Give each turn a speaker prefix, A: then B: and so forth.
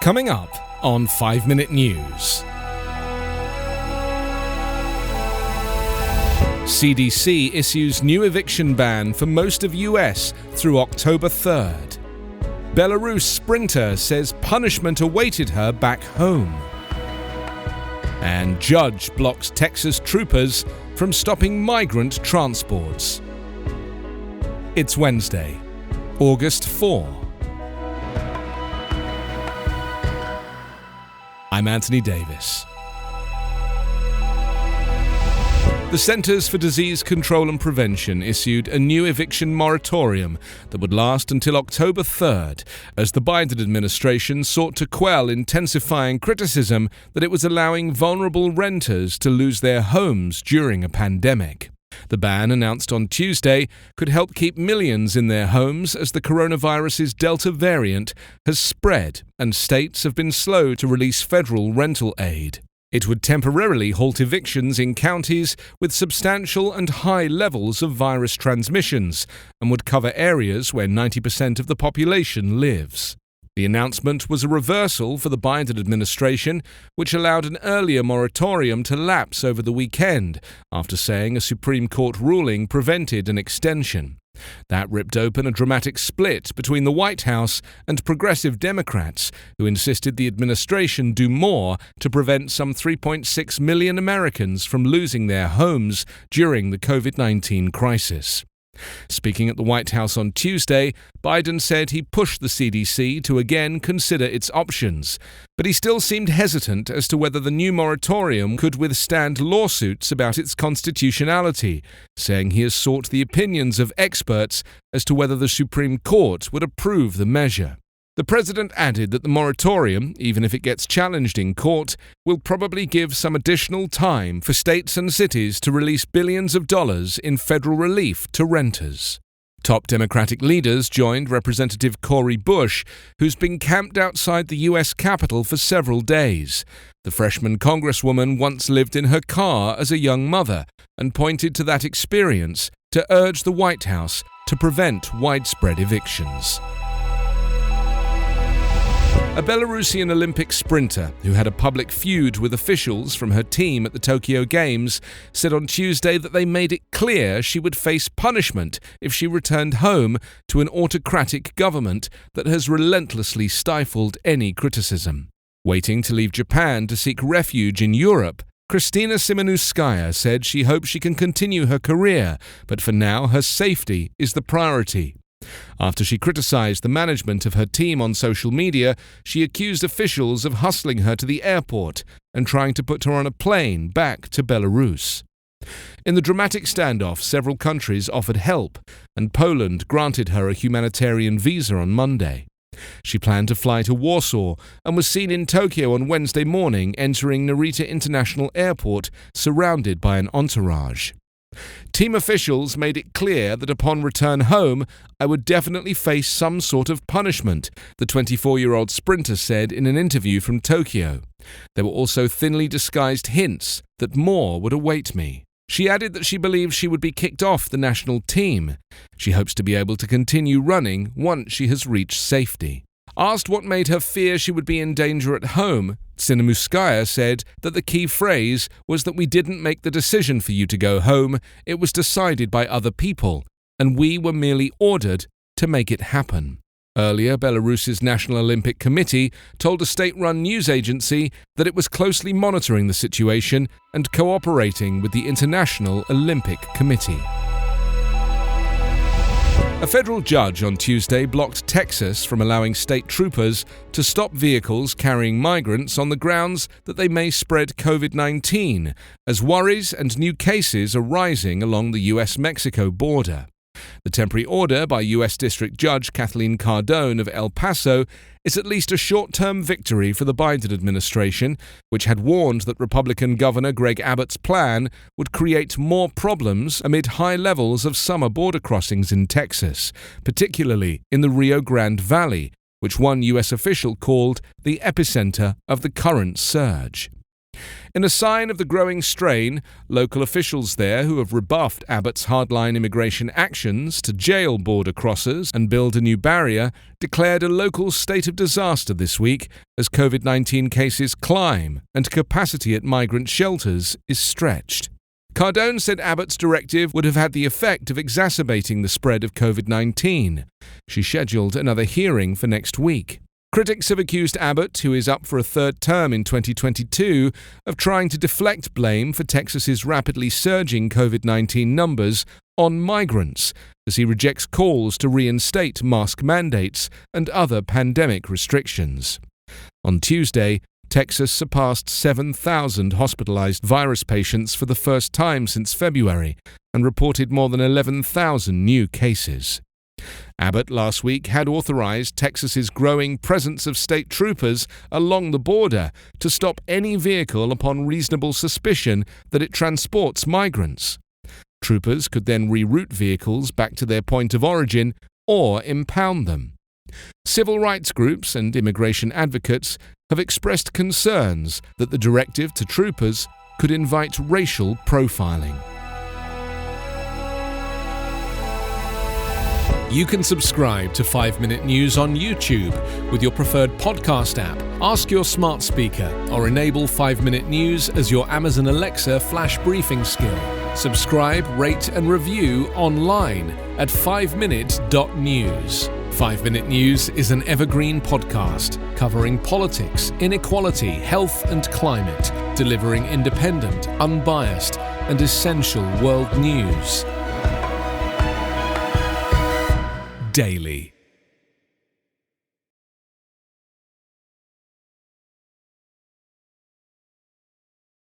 A: Coming up on 5 Minute News. CDC issues new eviction ban for most of US through October 3rd. Belarus sprinter says punishment awaited her back home. And judge blocks Texas troopers from stopping migrant transports. It's Wednesday, August 4. I'm Anthony Davis. The Centers for Disease Control and Prevention issued a new eviction moratorium that would last until October 3rd, as the Biden administration sought to quell intensifying criticism that it was allowing vulnerable renters to lose their homes during a pandemic. The ban, announced on Tuesday, could help keep millions in their homes as the coronavirus's Delta variant has spread and states have been slow to release federal rental aid. It would temporarily halt evictions in counties with substantial and high levels of virus transmissions and would cover areas where 90% of the population lives. The announcement was a reversal for the Biden administration, which allowed an earlier moratorium to lapse over the weekend after saying a Supreme Court ruling prevented an extension. That ripped open a dramatic split between the White House and progressive Democrats, who insisted the administration do more to prevent some 3.6 million Americans from losing their homes during the COVID-19 crisis. Speaking at the White House on Tuesday, Biden said he pushed the CDC to again consider its options, but he still seemed hesitant as to whether the new moratorium could withstand lawsuits about its constitutionality, saying he has sought the opinions of experts as to whether the Supreme Court would approve the measure. The president added that the moratorium, even if it gets challenged in court, will probably give some additional time for states and cities to release billions of dollars in federal relief to renters. Top Democratic leaders joined Representative Cori Bush, who's been camped outside the U.S. Capitol for several days. The freshman congresswoman once lived in her car as a young mother and pointed to that experience to urge the White House to prevent widespread evictions. A Belarusian Olympic sprinter who had a public feud with officials from her team at the Tokyo Games said on Tuesday that they made it clear she would face punishment if she returned home to an autocratic government that has relentlessly stifled any criticism. Waiting to leave Japan to seek refuge in Europe, Kristina Simanouskaya said she hopes she can continue her career, but for now her safety is the priority. After she criticized the management of her team on social media, she accused officials of hustling her to the airport and trying to put her on a plane back to Belarus. In the dramatic standoff, several countries offered help, and Poland granted her a humanitarian visa on Monday. She planned to fly to Warsaw and was seen in Tokyo on Wednesday morning entering Narita International Airport surrounded by an entourage. Team officials made it clear that upon return home, I would definitely face some sort of punishment, the 24-year-old sprinter said in an interview from Tokyo. There were also thinly disguised hints that more would await me. She added that she believes she would be kicked off the national team. She hopes to be able to continue running once she has reached safety. Asked what made her fear she would be in danger at home, Simanouskaya said that the key phrase was that we didn't make the decision for you to go home, it was decided by other people, and we were merely ordered to make it happen. Earlier, Belarus's National Olympic Committee told a state-run news agency that it was closely monitoring the situation and cooperating with the International Olympic Committee. A federal judge on Tuesday blocked Texas from allowing state troopers to stop vehicles carrying migrants on the grounds that they may spread COVID-19, as worries and new cases are rising along the U.S.-Mexico border. The temporary order by U.S. District Judge Kathleen Cardone of El Paso is at least a short-term victory for the Biden administration, which had warned that Republican Governor Greg Abbott's plan would create more problems amid high levels of summer border crossings in Texas, particularly in the Rio Grande Valley, which one U.S. official called the epicenter of the current surge. In a sign of the growing strain, local officials there who have rebuffed Abbott's hardline immigration actions to jail border crossers and build a new barrier declared a local state of disaster this week as COVID-19 cases climb and capacity at migrant shelters is stretched. Cardone said Abbott's directive would have had the effect of exacerbating the spread of COVID-19. She scheduled another hearing for next week. Critics have accused Abbott, who is up for a third term in 2022, of trying to deflect blame for Texas's rapidly surging COVID-19 numbers on migrants, as he rejects calls to reinstate mask mandates and other pandemic restrictions. On Tuesday, Texas surpassed 7,000 hospitalized virus patients for the first time since February and reported more than 11,000 new cases. Abbott last week had authorized Texas's growing presence of state troopers along the border to stop any vehicle upon reasonable suspicion that it transports migrants. Troopers could then reroute vehicles back to their point of origin or impound them. Civil rights groups and immigration advocates have expressed concerns that the directive to troopers could invite racial profiling. You can subscribe to 5 Minute News on YouTube with your preferred podcast app. Ask your smart speaker or enable 5 Minute News as your Amazon Alexa flash briefing skill. Subscribe, rate and review online at 5minute.news. 5 Minute News is an evergreen podcast covering politics, inequality, health and climate, delivering independent, unbiased and essential world news daily.